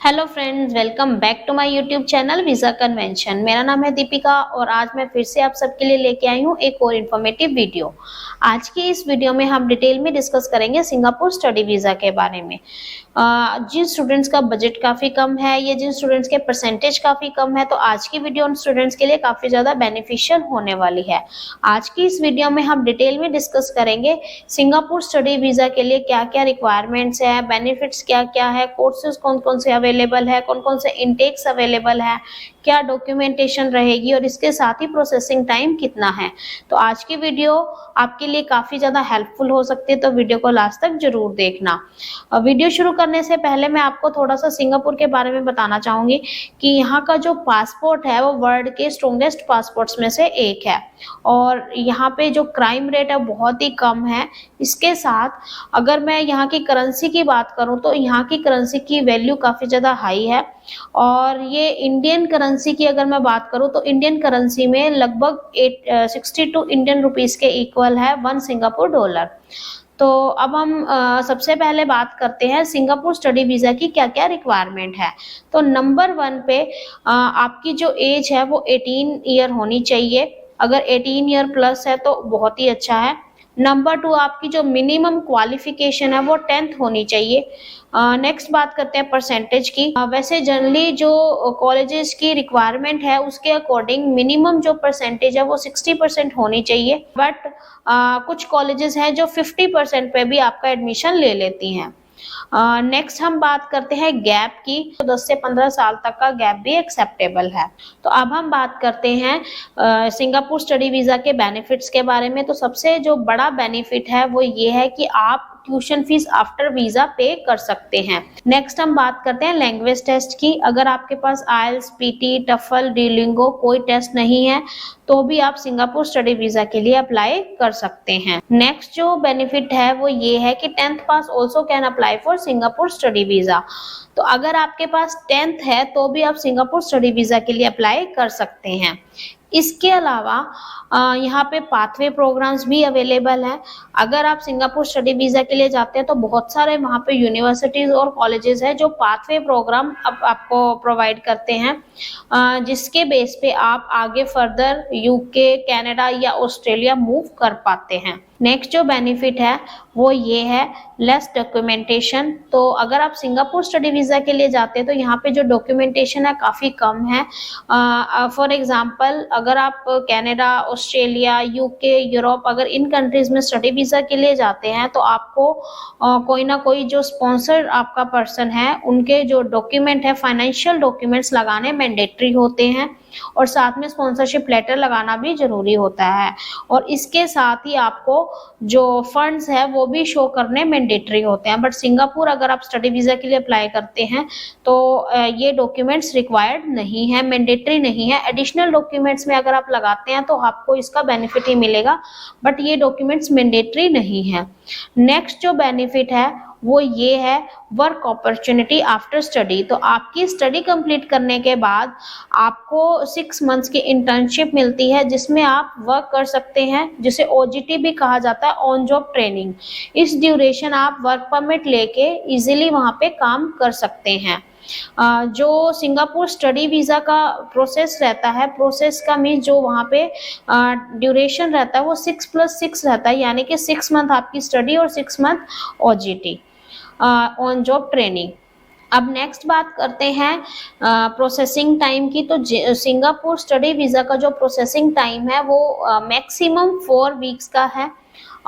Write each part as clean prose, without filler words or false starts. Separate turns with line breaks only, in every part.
Hello friends, welcome back to my YouTube channel visa convention. मेरा नाम है दीपिका और आज मैं फिर से आप सबके लिए लेके आई हूँ एक और इन्फॉर्मेटिव वीडियो। आज की इस वीडियो में हम डिटेल में डिस्कस करेंगे सिंगापुर स्टडी वीजा के बारे में। जिन स्टूडेंट्स का बजट काफी कम है या जिन स्टूडेंट्स के परसेंटेज काफी कम है, तो आज की वीडियो उन स्टूडेंट्स के लिए काफी ज्यादा बेनिफिशियल होने वाली है। आज की इस वीडियो में हम डिटेल में डिस्कस करेंगे सिंगापुर स्टडी वीजा के लिए क्या क्या रिक्वायरमेंट्स है, बेनिफिट्स क्या क्या है, कोर्सेज कौन कौन से अवेलेबल है, कौन कौन से इनटेक्स अवेलेबल है, क्या डॉक्यूमेंटेशन रहेगी और इसके साथ ही प्रोसेसिंग टाइम कितना है। तो आज की वीडियो आपके लिए काफी ज्यादा हेल्पफुल हो सकती है, तो वीडियो को लास्ट तक जरूर देखना। वीडियो शुरू करने से पहले मैं आपको थोड़ा सा सिंगापुर के बारे में बताना चाहूंगी कि यहाँ का जो पासपोर्ट है वो वर्ल्ड के स्ट्रॉन्गेस्ट पासपोर्ट्स में से एक है और यहाँ पे जो क्राइम रेट है बहुत ही कम है। इसके साथ अगर मैं यहाँ की करेंसी की बात करूँ तो यहाँ की करेंसी की वैल्यू काफी ज्यादा हाई है और ये इंडियन करेंसी की अगर मैं बात करूँ तो इंडियन करेंसी में लगभग 62 इंडियन रुपीस के इक्वल है 1 सिंगापुर डॉलर। तो अब हम सबसे पहले बात करते हैं सिंगापुर स्टडी वीजा की क्या क्या रिक्वायरमेंट है। तो नंबर 1 पे आपकी जो एज है वो 18 ईयर होनी चाहिए। अगर 18 ईयर प्लस है तो बहुत ही अच्छा है। नंबर 2, आपकी जो मिनिमम क्वालिफिकेशन है वो 10th होनी चाहिए। नेक्स्ट बात करते हैं परसेंटेज की। वैसे जनरली जो कॉलेजेस की रिक्वायरमेंट है उसके अकॉर्डिंग मिनिमम जो परसेंटेज है वो 60% होनी चाहिए, बट कुछ कॉलेजेस हैं जो 50% पे भी आपका एडमिशन ले लेती हैं। नेक्स्ट हम बात करते हैं गैप की। तो 10 से 15 साल तक का गैप भी एक्सेप्टेबल है। तो अब हम बात करते हैं सिंगापुर स्टडी वीजा के बेनिफिट्स के बारे में। तो सबसे जो बड़ा बेनिफिट है वो ये है कि आप ट्यूशन फीस आफ्टर वीजा पे कर सकते हैं। नेक्स्ट हम बात करते हैं लैंग्वेज टेस्ट की। अगर आपके पास आइल्स, पीटी, टफल, डुओलिंगो कोई टेस्ट नहीं है तो भी आप सिंगापुर स्टडी वीजा के लिए अप्लाई कर सकते हैं। नेक्स्ट जो बेनिफिट है वो ये है कि 10th pass also can apply for Singapore study visa. तो अगर आपके पास 10th है तो भी आप सिंगापुर स्टडी वीजा के लिए अप्लाई कर सकते हैं। इसके अलावा यहाँ पे पाथवे प्रोग्राम्स भी अवेलेबल हैं। अगर आप सिंगापुर स्टडी वीजा के लिए जाते हैं तो बहुत सारे वहाँ पे यूनिवर्सिटीज और कॉलेजेस हैं जो पाथवे प्रोग्राम आपको प्रोवाइड करते हैं, जिसके बेस पे आप आगे फर्दर यूके, कनाडा या ऑस्ट्रेलिया मूव कर पाते हैं। नेक्स्ट जो बेनिफिट है वो ये है लेस डॉक्यूमेंटेशन। तो अगर आप सिंगापुर स्टडी वीजा के लिए जाते हैं तो यहाँ पे जो डॉक्यूमेंटेशन है काफी कम है। फॉर एग्जांपल अगर आप कनाडा, ऑस्ट्रेलिया, यूके, यूरोप अगर इन कंट्रीज में स्टडी वीजा के लिए जाते हैं तो आपको कोई ना कोई जो स्पॉन्सर आपका पर्सन है उनके जो डॉक्यूमेंट है, फाइनेंशियल डॉक्यूमेंट्स लगाने मैंडेटरी होते हैं और साथ में स्पॉन्सरशिप लेटर लगाना भी जरूरी होता है और इसके साथ ही आपको जो फंड्स है वो भी शो करने मैंडेटरी होते हैं। बट सिंगापुर अगर आप स्टडी वीजा के लिए अप्लाई करते हैं तो ये डॉक्यूमेंट्स रिक्वायर्ड नहीं है, मैंडेटरी नहीं है। एडिशनल डॉक्यूमेंट्स में अगर आप लगाते हैं तो आपको इसका बेनिफिट ही मिलेगा, बट ये डॉक्यूमेंट्स मैंडेटरी नहीं है। नेक्स्ट जो बेनिफिट है वो ये है वर्क अपॉर्चुनिटी आफ्टर स्टडी। तो आपकी स्टडी कंप्लीट करने के बाद आपको 6 मंथ्स की इंटर्नशिप मिलती है जिसमें आप वर्क कर सकते हैं, जिसे ओजीटी भी कहा जाता है, ऑन जॉब ट्रेनिंग। इस ड्यूरेशन आप वर्क परमिट लेके इजीली वहाँ पे काम कर सकते हैं। जो सिंगापुर स्टडी वीजा का प्रोसेस रहता है, प्रोसेस का मीन जो वहाँ पे ड्यूरेशन रहता है वो 6+6 रहता है, यानी कि 6 मंथ आपकी स्टडी और 6 month OGT on job training. अब नेक्स्ट बात करते हैं प्रोसेसिंग टाइम की। तो सिंगापुर स्टडी वीजा का जो प्रोसेसिंग टाइम है वो मैक्सिमम 4 वीक्स का है।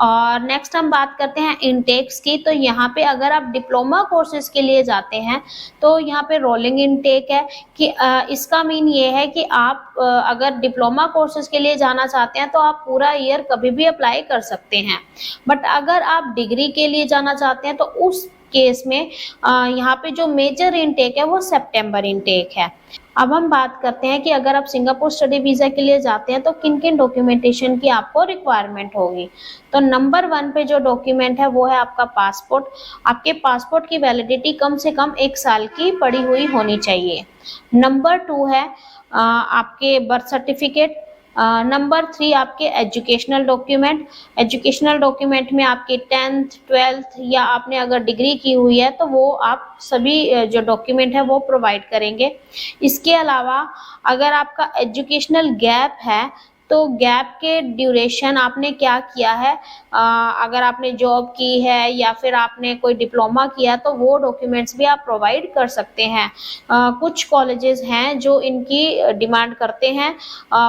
और नेक्स्ट हम बात करते हैं इनटेक्स की। तो यहाँ पे अगर आप डिप्लोमा कोर्सेज के लिए जाते हैं तो यहाँ पे रोलिंग इनटेक है कि इसका मीन ये है कि आप अगर डिप्लोमा कोर्सेज के लिए जाना चाहते हैं तो आप पूरा ईयर कभी भी अप्लाई कर सकते हैं। बट अगर आप डिग्री के लिए जाना चाहते हैं तो उस केस में यहाँ पे जो मेजर इनटेक है वो सितंबर इनटेक है। अब हम बात करते हैं कि अगर आप सिंगापुर स्टडी वीजा के लिए जाते हैं तो किन किन डॉक्यूमेंटेशन की आपको रिक्वायरमेंट होगी। तो नंबर 1 पे जो डॉक्यूमेंट है वो है आपका पासपोर्ट। आपके पासपोर्ट की वैलिडिटी कम से कम 1 साल की पड़ी हुई होनी चाहिए। नंबर 2 है आपके बर्थ सर्टिफिकेट। नंबर 3 आपके एजुकेशनल डॉक्यूमेंट। एजुकेशनल डॉक्यूमेंट में आपके 10th 12th या आपने अगर डिग्री की हुई है तो वो आप सभी जो डॉक्यूमेंट है वो प्रोवाइड करेंगे। इसके अलावा अगर आपका एजुकेशनल गैप है तो गैप के ड्यूरेशन आपने क्या किया है, अगर आपने जॉब की है या फिर आपने कोई डिप्लोमा किया तो वो डॉक्यूमेंट्स भी आप प्रोवाइड कर सकते हैं। कुछ कॉलेजेस हैं जो इनकी डिमांड करते हैं,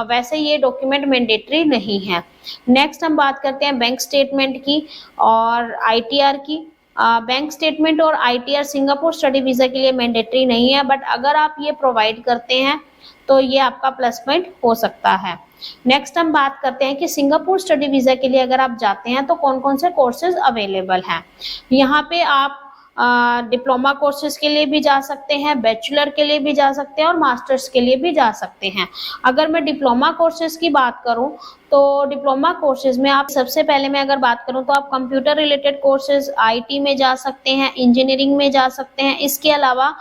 वैसे ये डॉक्यूमेंट मैंडेटरी नहीं है। नेक्स्ट हम बात करते हैं बैंक स्टेटमेंट की और आईटीआर की। बैंक स्टेटमेंट और आईटीआर सिंगापुर स्टडी वीजा के लिए मैंडेटरी नहीं है, बट अगर आप ये प्रोवाइड करते हैं तो ये आपका प्लस पॉइंट हो सकता है। नेक्स्ट हम बात करते हैं कि सिंगापुर स्टडी वीजा के लिए अगर आप जाते हैं तो कौन कौन से कोर्सेज अवेलेबल हैं। यहाँ पे आप डिप्लोमा कोर्सेज के लिए भी जा सकते हैं, बैचलर के लिए भी जा सकते हैं और मास्टर्स के लिए भी जा सकते हैं। अगर मैं डिप्लोमा कोर्सेज की बात करूं तो डिप्लोमा कोर्सेज में आप सबसे पहले मैं अगर बात करूं तो आप कंप्यूटर रिलेटेड कोर्सेज आईटी में जा सकते हैं, इंजीनियरिंग में जा सकते हैं। इसके अलावा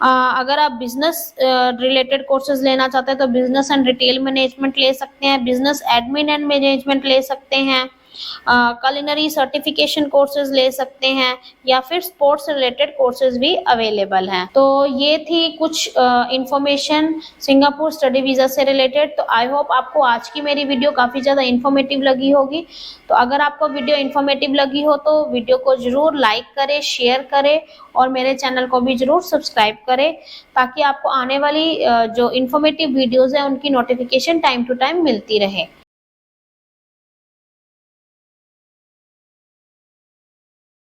अगर आप बिजनेस रिलेटेड कोर्सेज लेना चाहते हैं तो बिजनेस एंड रिटेल मैनेजमेंट ले सकते हैं, बिजनेस एडमिन एंड मैनेजमेंट ले सकते हैं, culinary सर्टिफिकेशन कोर्सेज ले सकते हैं या फिर स्पोर्ट्स रिलेटेड कोर्सेज भी अवेलेबल हैं। तो ये थी कुछ इंफॉर्मेशन सिंगापुर स्टडी वीजा से रिलेटेड। तो आई होप आपको आज की मेरी वीडियो काफ़ी ज़्यादा इन्फॉर्मेटिव लगी होगी। तो अगर आपको वीडियो इन्फॉर्मेटिव लगी हो तो वीडियो को ज़रूर लाइक करें, शेयर करें और मेरे चैनल को भी ज़रूर सब्सक्राइब करें ताकि आपको आने वाली जो इन्फॉर्मेटिव वीडियोज़ हैं उनकी नोटिफिकेशन टाइम टू टाइम मिलती रहे।